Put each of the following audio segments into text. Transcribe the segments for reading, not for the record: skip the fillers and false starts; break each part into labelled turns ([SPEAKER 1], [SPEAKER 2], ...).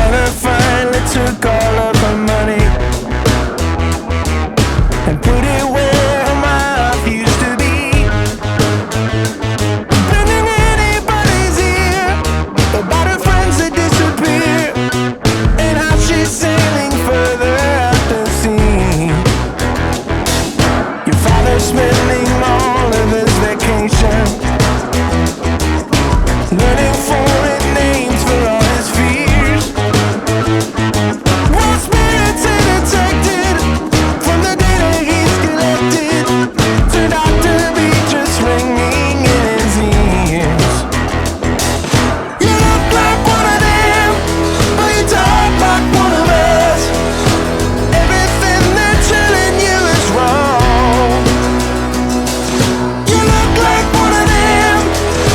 [SPEAKER 1] father finally took all of her money and put it where her mouth used to be. Bending anybody's ear about her friends that disappear and how she's sailing further out to sea. Your father's spending all of his vacation learning foreign names for all his fears. While spirits are detected from the data he's collected turned out to be just ringing in his ears. You look like one of them, but you talk like one of us. Everything they're telling you is wrong. You look like one of them,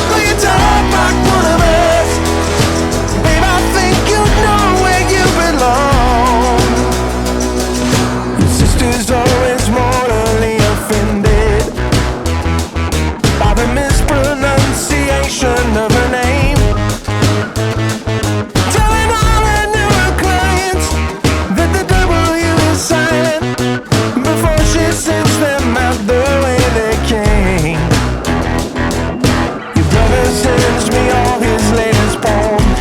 [SPEAKER 1] but you talk like one of us. Babe, I think you know where you belong. Your sister's always mortally offended by the mispronunciation of her name, telling all her newer clients that the W is silent before she sends them out the way they came. Your brother sends me all his latest poems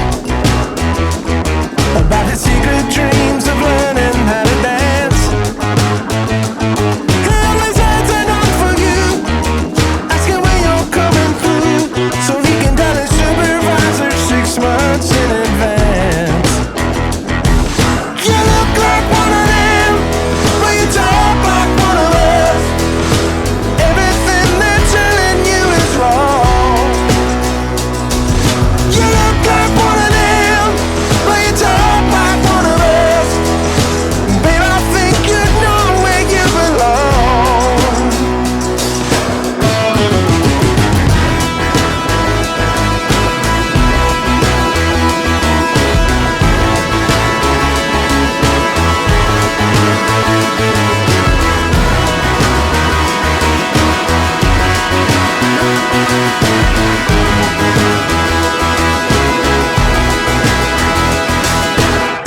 [SPEAKER 1] about his secret dreams of learning how to dance. He always has an on for you, asking when you're coming through, so he can tell his supervisor 6 months in advance. You look like one of them, but you talk like one of us. Everything they're telling you is wrong. You look like one of them, but you talk like one of us. Babe, I think you know where you belong.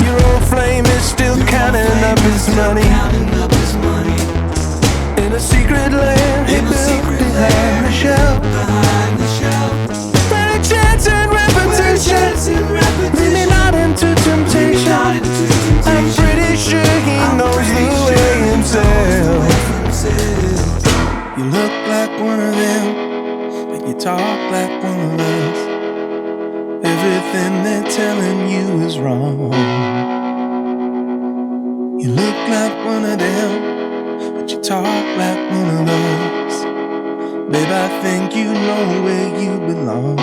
[SPEAKER 1] Your old flame is still counting up his money in a secret land he built behind the shelf. But a chance and repetition lead me not into temptation. I'm pretty sure he knows the way himself. You look like one of them, and you talk like one of us. Everything they're telling you is wrong. You look like one of them, but you talk like one of us. Babe, I think you know where you belong.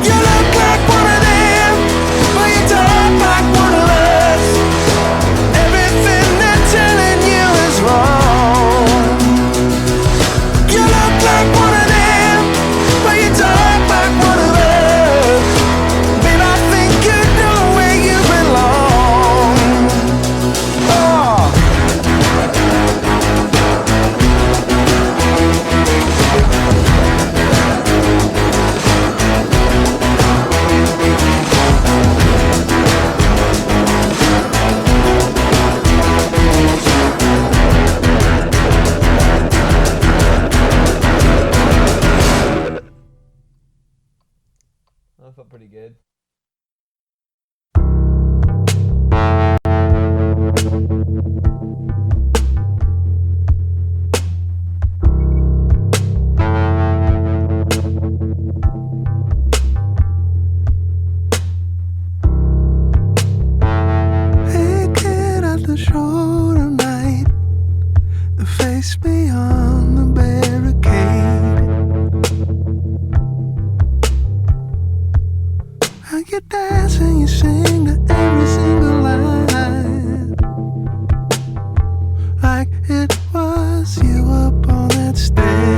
[SPEAKER 1] You look like one of them, but you talk like one of us. Everything they're telling you is wrong. You look like one of them, but you talk like one of us. Babe, I think you know where you belong. Oh.
[SPEAKER 2] That felt pretty good.
[SPEAKER 1] Hey kid at the show tonight, the face beyond the barricade. How you dance and you sing to every single line, like it was you up on that stage.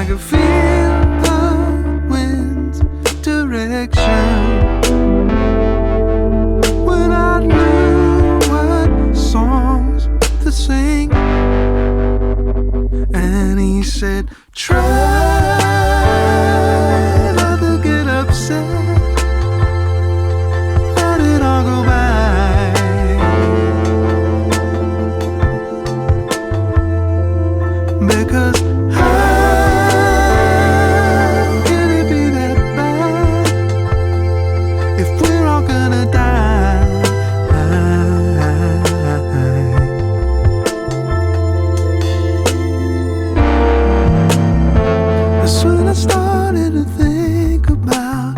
[SPEAKER 1] could feel the wind's direction when I knew what songs to sing. And he said, try not to get upset, let it all go by. Because how can it be that bad if we're all gonna die? That's when I started to think about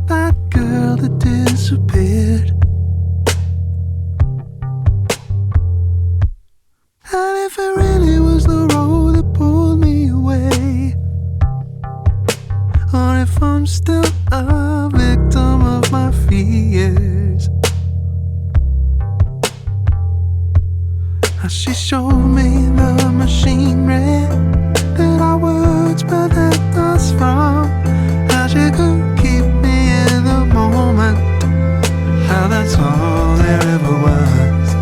[SPEAKER 1] that girl that disappeared. And if it really was the road that pulled me away, or if I'm still a victim of my fears. She showed me the machinery that our words prevent us from, how she could keep me in the moment, how that's all there ever was.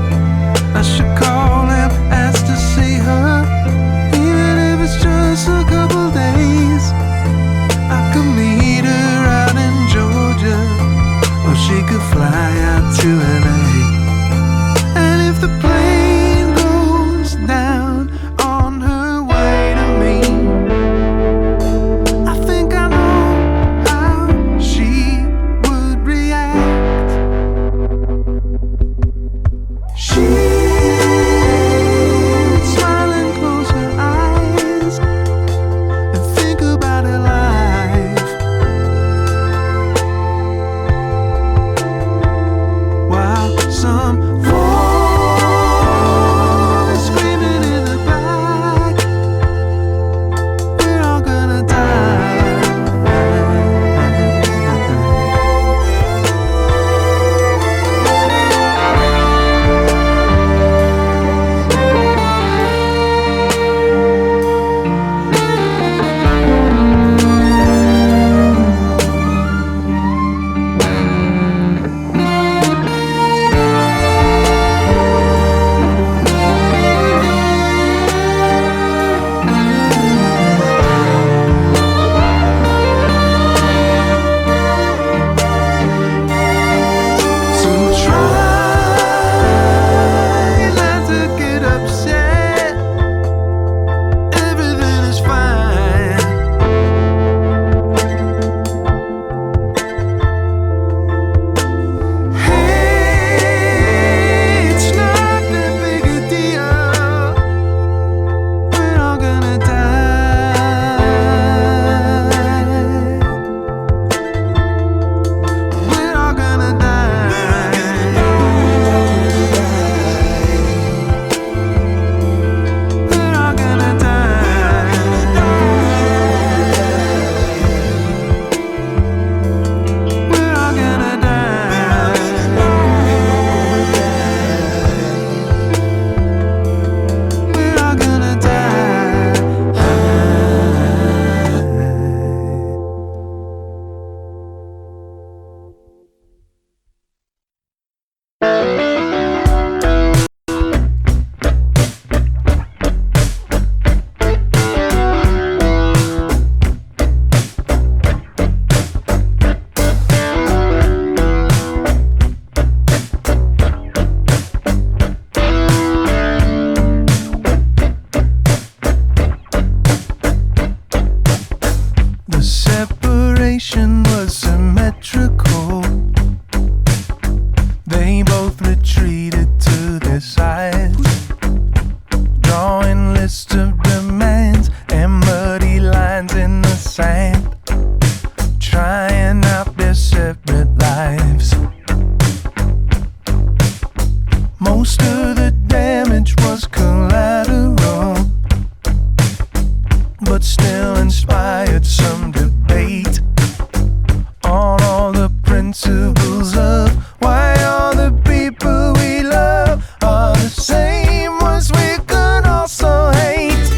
[SPEAKER 1] I should call him, ask to see her, even if it's just a couple days. I could meet her out in Georgia, or she could fly out to LA. And if the plane goes down on her way to me, I think I know how she would react. She'd smile and close her eyes and think about her life, while some voice screaming in the back, we're all gonna die. So try not to get upset, everything is fine. Hey, it's not that big a deal, we're all gonna die. We're all gonna die. We're all gonna die. We're all gonna die. We're all gonna die. The separation was symmetrical. They both retreated to their sides, drawing lists of demands and muddy lines in the sand, trying out their separate lives. Most of the damage was collateral, but still inspired some debate on all the principles of why all the people we love are the same ones we could also hate.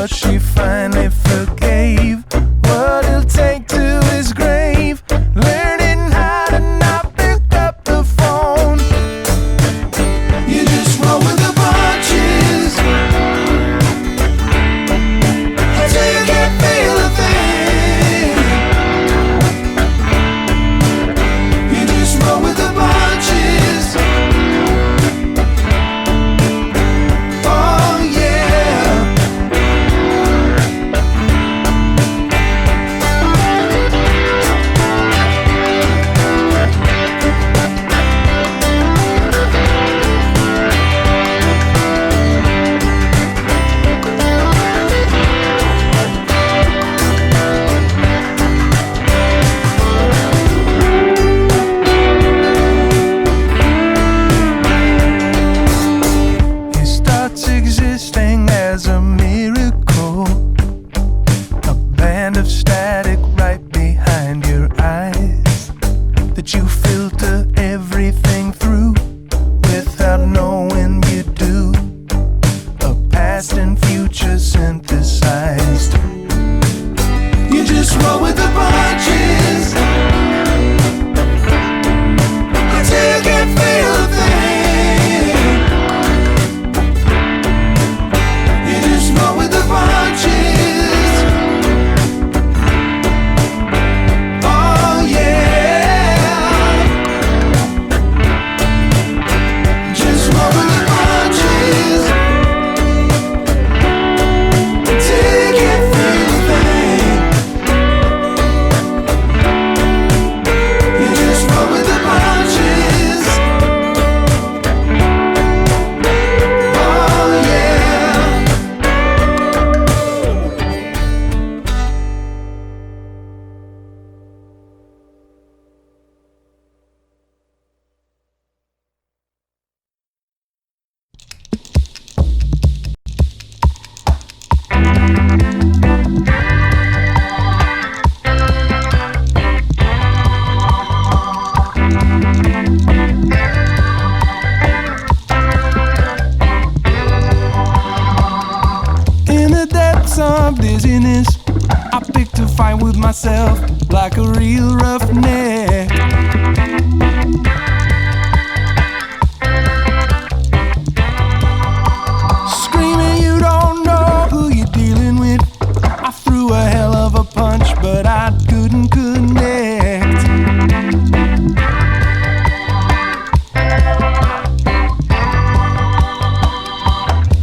[SPEAKER 1] but she finally forgave what it'll take to his grave, learning how to not pick up the phone. You just roll with the punches until you can't feel a thing. You just roll with the punches. Oh yeah. He starts existing as a miracle, a band of static right behind your eyes that you filter everything through without knowing you do. A past and future synthesized. You just roll with the punches until you can't feel a thing. You just roll with the punches. Oh yeah. Just roll with the punches until you can't feel a thing. You just roll with the punches. Oh yeah. In the depths of dizziness, I picked a fight with myself like a real roughneck. Screaming you don't know who you're dealing with. I threw a hell of a punch, but I couldn't connect.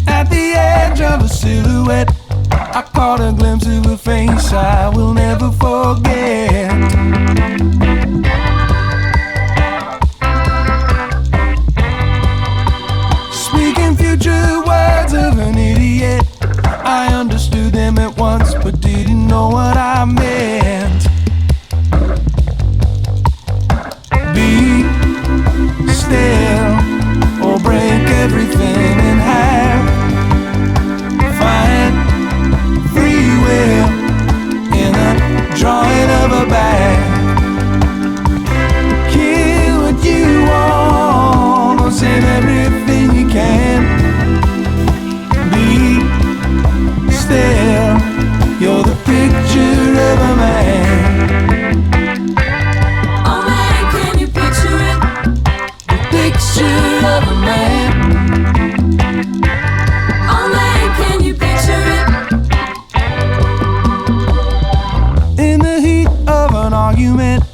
[SPEAKER 1] At the edge of a silhouette, I caught a glimpse of a face I will never forget. Speaking future words of an idiot, I understood them at once but didn't know what I meant. Be still or break everything in half. Find free will in a drawing of a bag. Kill what you want or save everything you can. Be still, you're the picture of a man.
[SPEAKER 3] Oh man, can you picture it?
[SPEAKER 1] The picture of a man.
[SPEAKER 3] Oh man, can you picture it?
[SPEAKER 1] In the heat of an argument,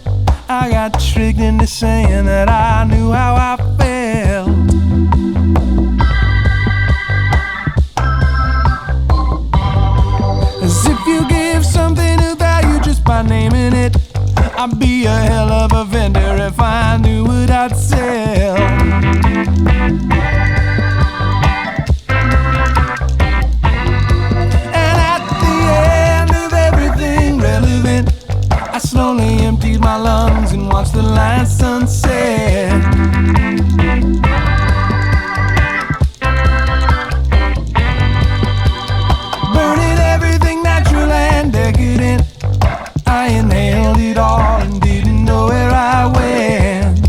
[SPEAKER 1] I got tricked into saying that I knew how I felt. As if you give something a value just by naming it. I'd be a hell of a vendor if I knew what I'd sell. And at the end of everything relevant, I slowly emptied my lungs and watched the last sunset. Burning everything natural and decadent, I inhaled it all and didn't know where I went.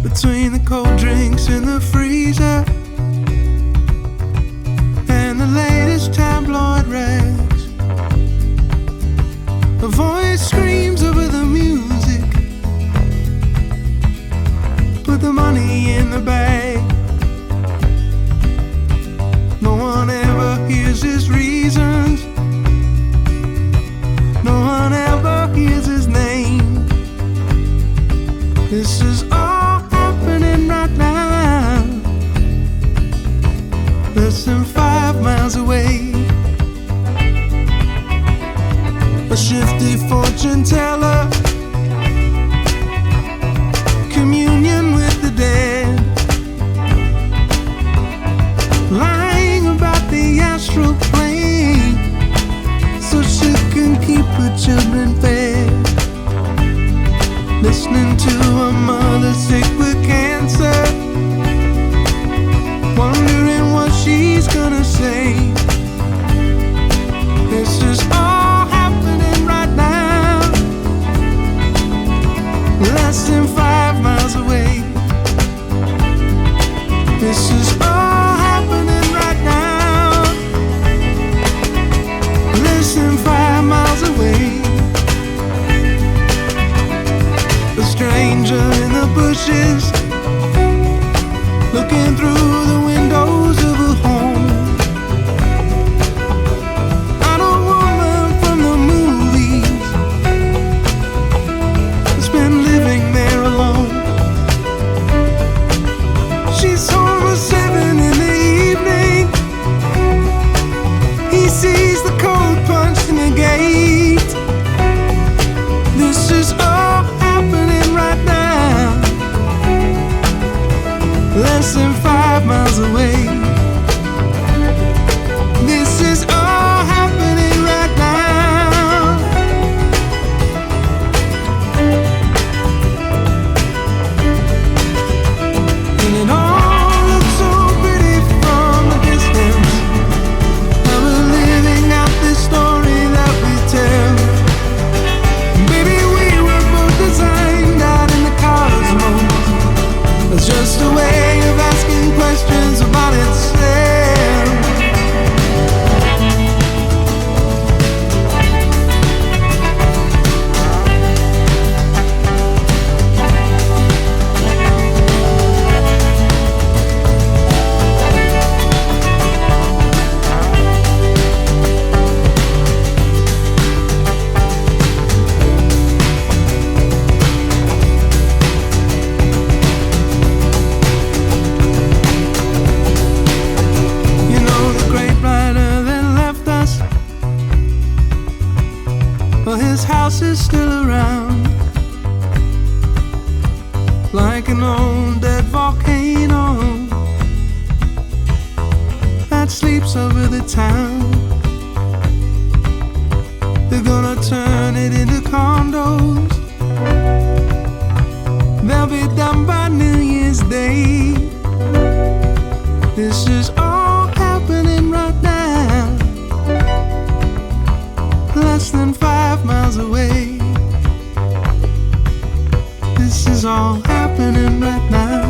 [SPEAKER 1] Between the cold drinks in the freezer and the latest tabloid rags, a voice screams over the music, put the money in the bag. No one ever hears his reasons, no one ever hears his name. This is all happening right now, less than 5 miles away. A shifty fortune teller, communion with the dead, lying about the astral plane so she can keep her children fed. Listening to a mother sick with cancer, wondering what she's gonna say. This is all happening right now, less than 5 miles away. This is all happening right now, less than 5 miles away. A stranger in the bushes, looking through the windows of a home. Not a woman from the movies has been living there alone. She's home at 7 in the evening. He sees the cold punch in the gate. This is all happening right now, less than 5 miles away. This is all happening right now. And it all looks so pretty from a distance. Now we're living out this story that we tell. Baby, we were both designed out in the cosmos. It's just a way of asking questions about itself. You know the great writer that left us? Well, his house is still around, like an old dead volcano that sleeps over the town. They're gonna turn it into condos. They'll be done by New Year's Day. This is all happening right now, less than 5 miles away. This is all happening right now.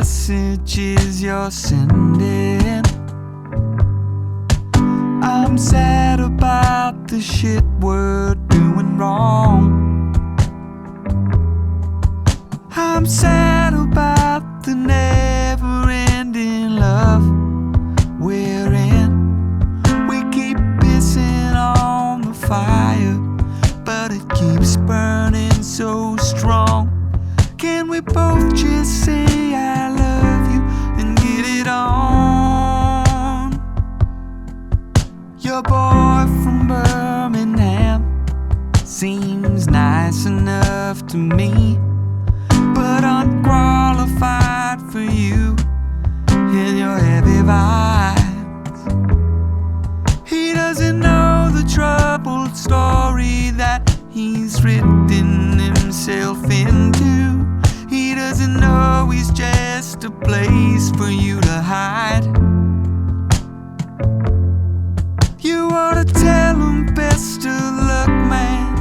[SPEAKER 1] messages you're sending. I'm sad about the shit we're doing wrong. I'm sad about the never-ending love we're in. We keep pissing on the fire, but it keeps burning so strong. Can we both just say I love you and get it on? Your boy from Birmingham seems nice enough to me, but unqualified for you and your heavy vibes. He doesn't know the troubled story that he's written himself into. He doesn't know he's just a place for you to hide. You ought to tell him best of luck, man.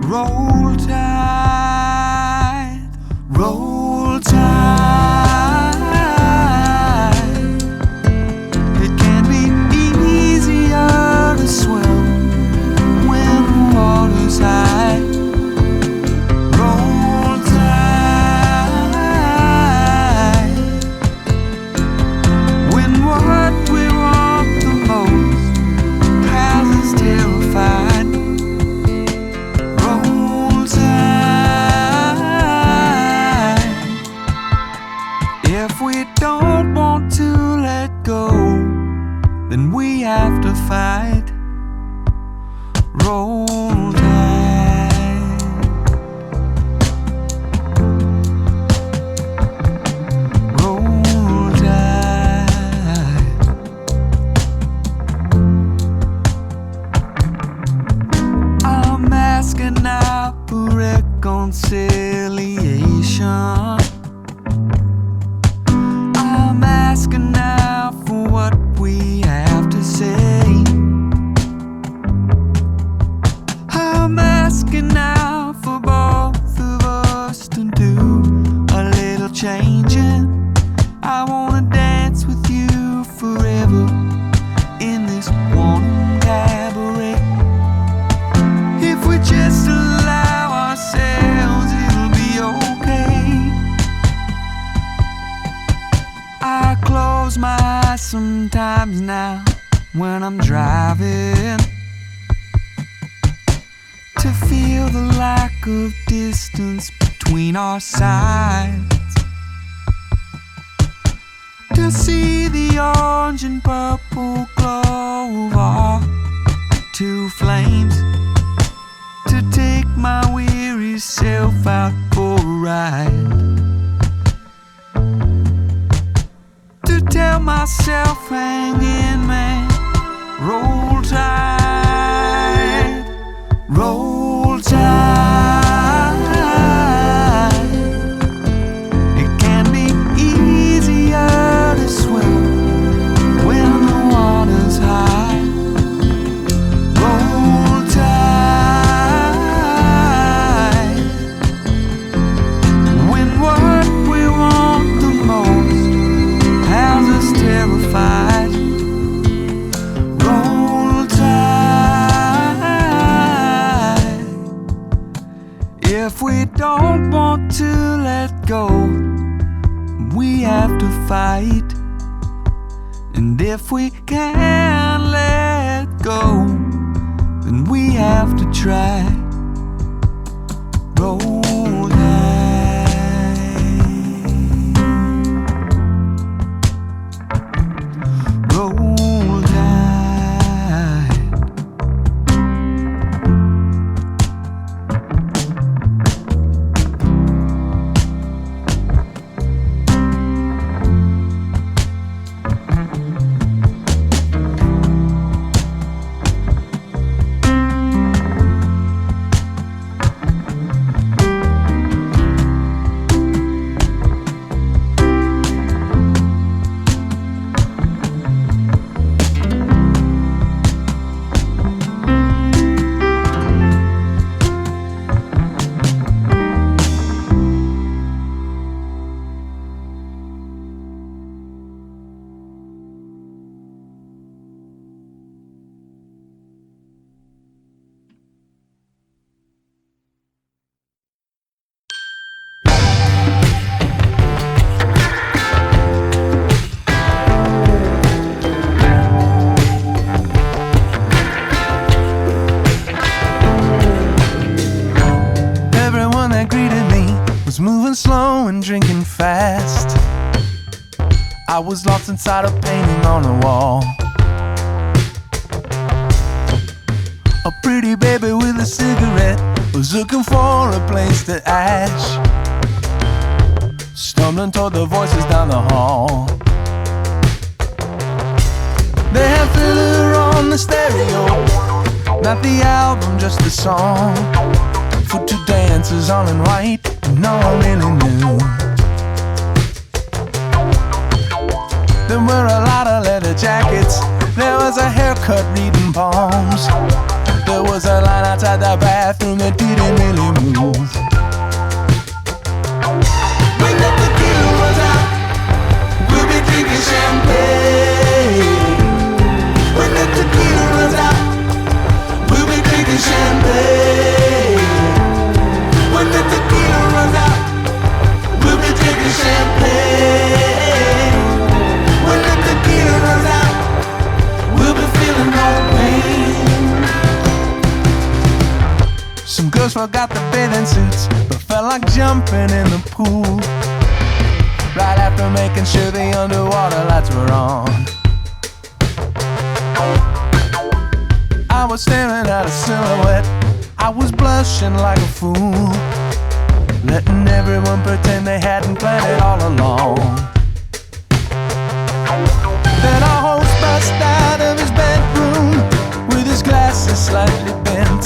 [SPEAKER 1] Roll Tide, roll tide. It can be easier to swim when the water's high. Roll tide. When what we want the most has us terrified. Roll tide. If we don't want to let go, then we have to fight. Roll tide. Roll tide. I'm asking now for reconciliation. I'm asking now for what we have to say. I'm asking now for both of us to do a little changing. I wanna dance with you forever in this one cabaret. If we just allow ourselves, it'll be okay. I close my eyes sometimes now when I'm driving, to feel the lack of distance between our sides, to see the orange and purple glow of our two flames, to take my weary self out for a ride, to tell myself hang in, man, roll tide, roll tide. It can be easier to swim when the water's high. Roll tide. When what we want the most has us terrified. Roll tide. If we don't want to let go, we have to fight. And if we can't let go, then we have to try. Roll tide. Roll tide. slow and drinking fast. I was lost inside a painting on the wall. A pretty baby with a cigarette was looking for a place to ash. Stumbling toward the voices down the hall. They had Thriller on the stereo, not the album, just the song. For two dancers all in white, no one really knew. There were a lot of leather jackets. There was a haircut reading palms. There was a line outside the bathroom that didn't really move. When the tequila was out, we'll be drinking champagne. When the tequila runs out, we'll be drinking champagne. When the tequila runs out, we'll be drinking champagne. When the tequila runs out, we'll be feeling no pain. Some girls forgot the bathing suits, but felt like jumping in the pool. Right after making sure the underwater lights were on. I was staring at a silhouette. I was blushing like a fool, letting everyone pretend they hadn't planned it all along. Then our host burst out of his bedroom with his glasses slightly bent.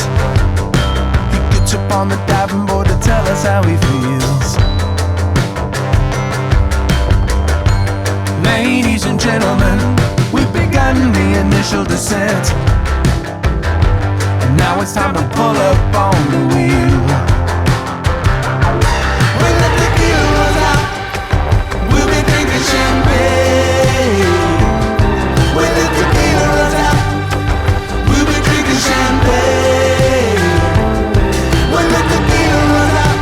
[SPEAKER 1] He gets up on the diving board to tell us how he feels. Ladies and gentlemen, we've begun the initial descent. And now it's time to pull up on the wheel. When the tequila runs out, we'll be drinking champagne. When the tequila runs out, we'll be drinking champagne. When the tequila runs out,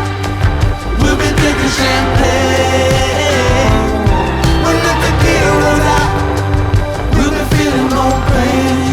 [SPEAKER 1] we'll be drinking champagne. When the tequila runs out, we'll be feeling no pain.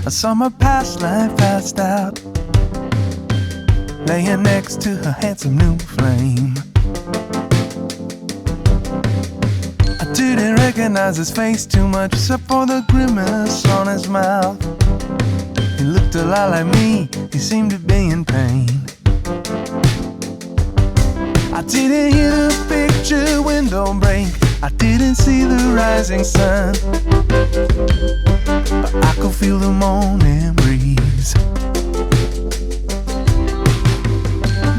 [SPEAKER 1] I saw my past life passed out, laying next to her handsome new flame. I didn't recognize his face too much, except for the grimace on his mouth. He looked a lot like me, he seemed to be in pain. I didn't hear the picture window break, I didn't see the rising sun, but I could feel the morning breeze.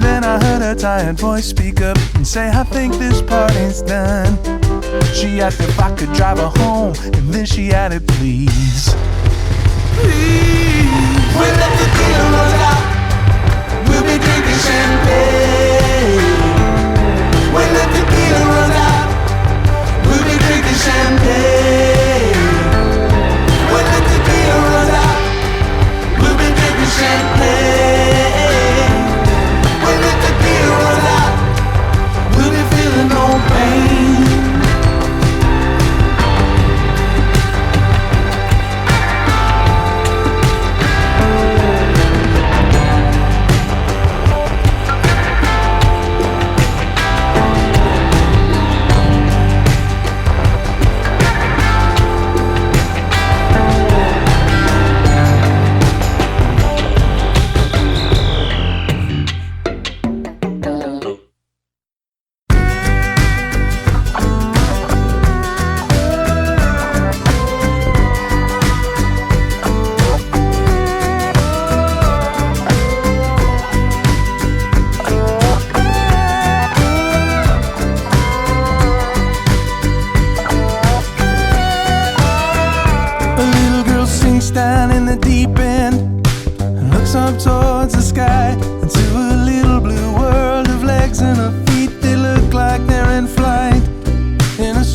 [SPEAKER 1] Then I heard a tired voice speak up and say, I think this party's done. She asked if I could drive her home, and then she added, please. Please. When the tequila runs out, we'll be drinking champagne. When the tequila runs out, we'll be drinking champagne. When the tequila runs out, we'll be drinking champagne. When the tequila runs out, we'll be feeling no pain.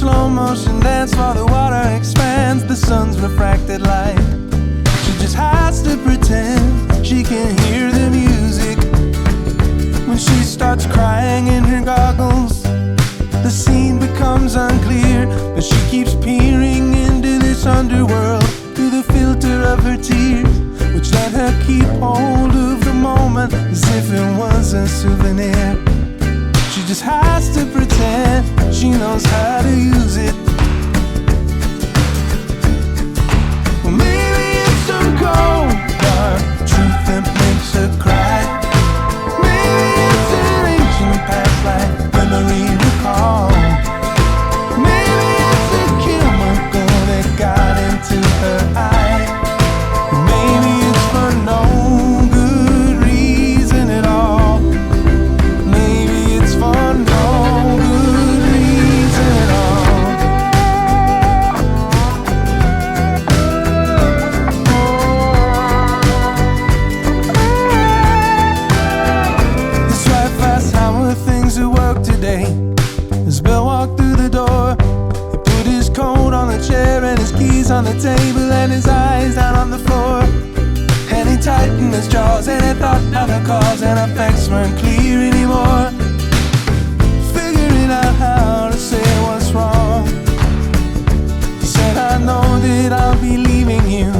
[SPEAKER 1] slow motion dance while the water expands the sun's refracted light. She just has to pretend she can hear the music. When she starts crying in her goggles, the scene becomes unclear, but she keeps peering into this underworld through the filter of her tears, which let her keep hold of the moment as if it was a souvenir. She just has to pretend she knows how to use it. Well, maybe it's some cold, dark truth that makes her cry. Maybe it's an ancient past life memory recall. Maybe it's a chemical that got into her eye. Maybe it's for no good reason at all. Maybe it's for no good reason at all. This right fast, how are things at work today? As Bill walked through the door, he put his coat on the chair and his keys on the table and his eyes down on the floor. And he tightened his jaws and he thought how the cause and effects weren't clear anymore. Figuring out how to say what's wrong. He said, I know that I'll be leaving you.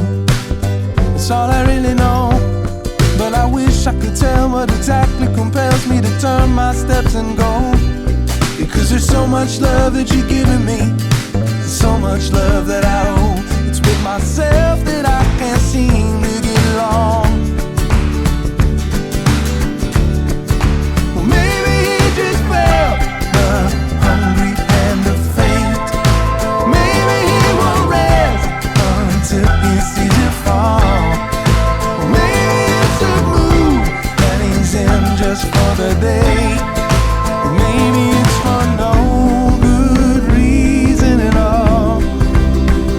[SPEAKER 1] That's all I really know. But I wish I could tell what exactly compels me to turn my steps and go. Because there's so much love that you're giving me, so much love that I owe. It's with myself that I can't seem to get along. Well, maybe he just felt the hungry hand of fate. Maybe he won't rest until he sees it fall. Well, maybe it's a mood that he's in just for the day. Maybe it's for no good reason at all.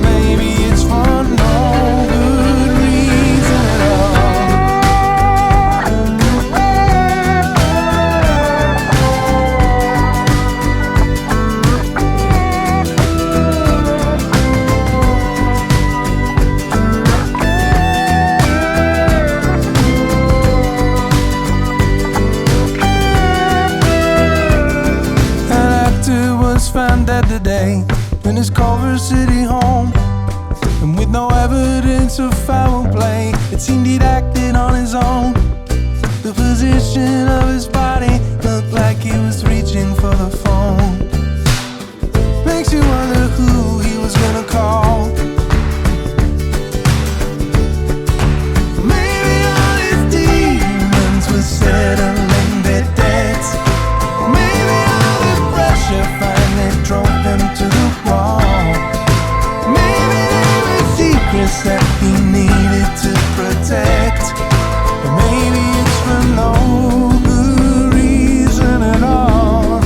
[SPEAKER 1] Maybe it's for no good reason at found dead today in his Culver City home, and with no evidence of foul play, it seemed he'd acted on his own. The position of his body looked like he was reaching for the phone. Makes you wonder who he was gonna call. Maybe all his demons were settling their debts. Maybe all the pressure finally drove him to the wall. Maybe there were secrets that he needed to protect. Maybe it's for no good reason at all.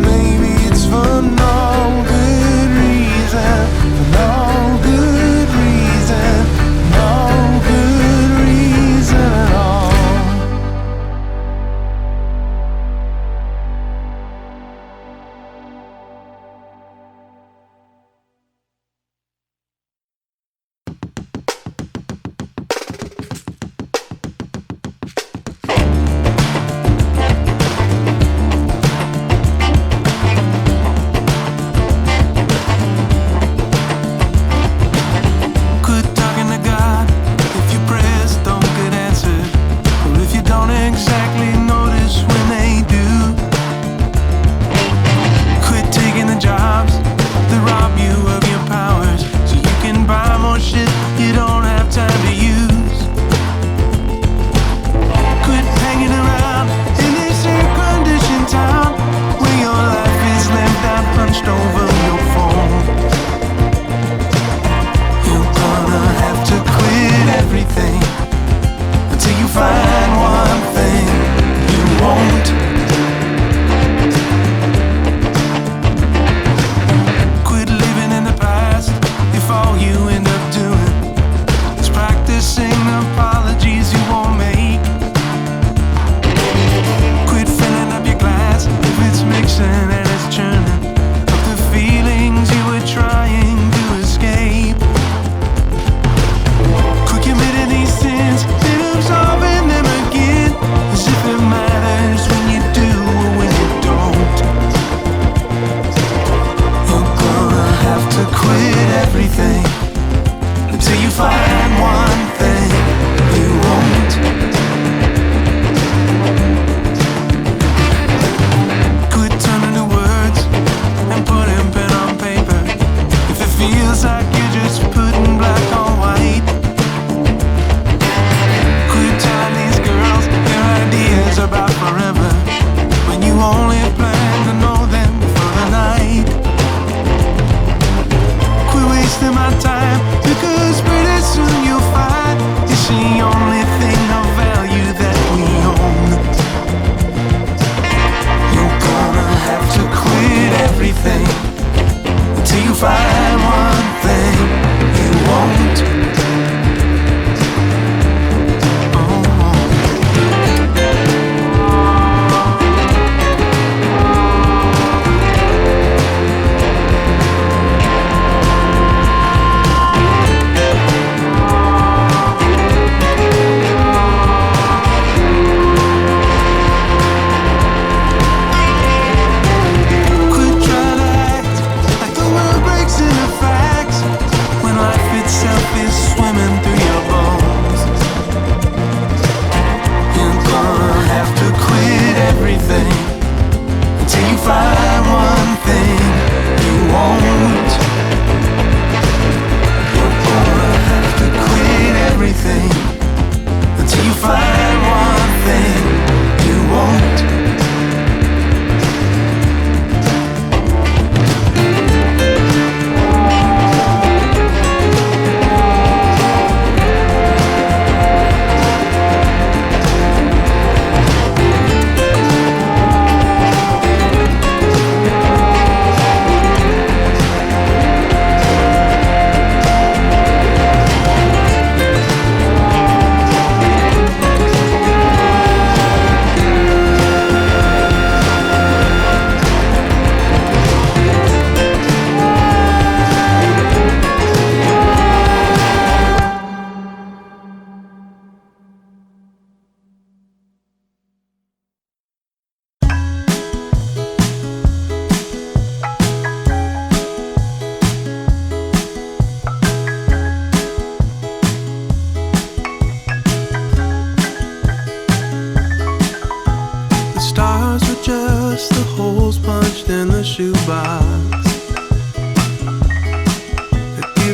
[SPEAKER 1] Maybe it's for no good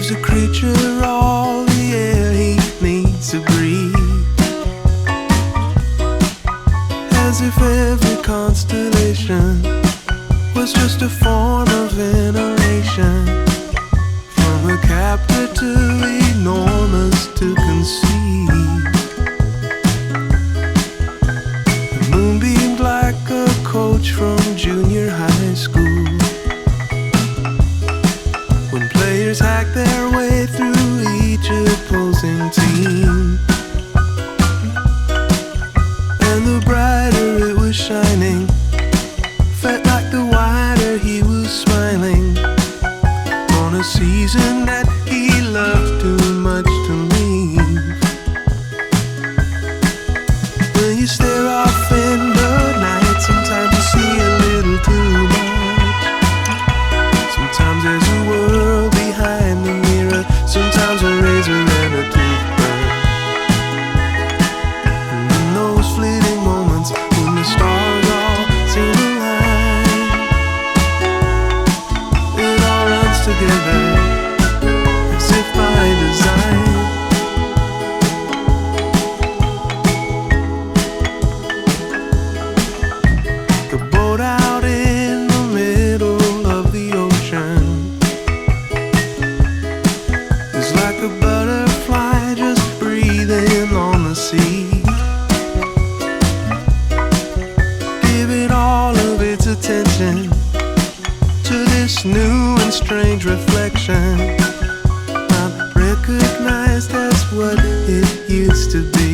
[SPEAKER 1] gives a creature all the air he needs to breathe. As if every constellation was just a form of veneration, from a captor too enormous to conceive. The moon beamed like a coach from junior high school, when players hack their way through each opposing team. And the brighter it was shining, felt like the wider he was smiling, on a season that he loved too much to leave. When you stare off in the night, sometimes you see a little too much. Sometimes there's a world behind the mirror, sometimes a razor and a toothbrush. And in those fleeting moments when the stars all seem aligned, it all runs together as if by design. The boat out in the middle of the ocean is like a butterfly just breathing on the sea, giving all of its attention to this new and strange reflection, not recognized as what it used to be.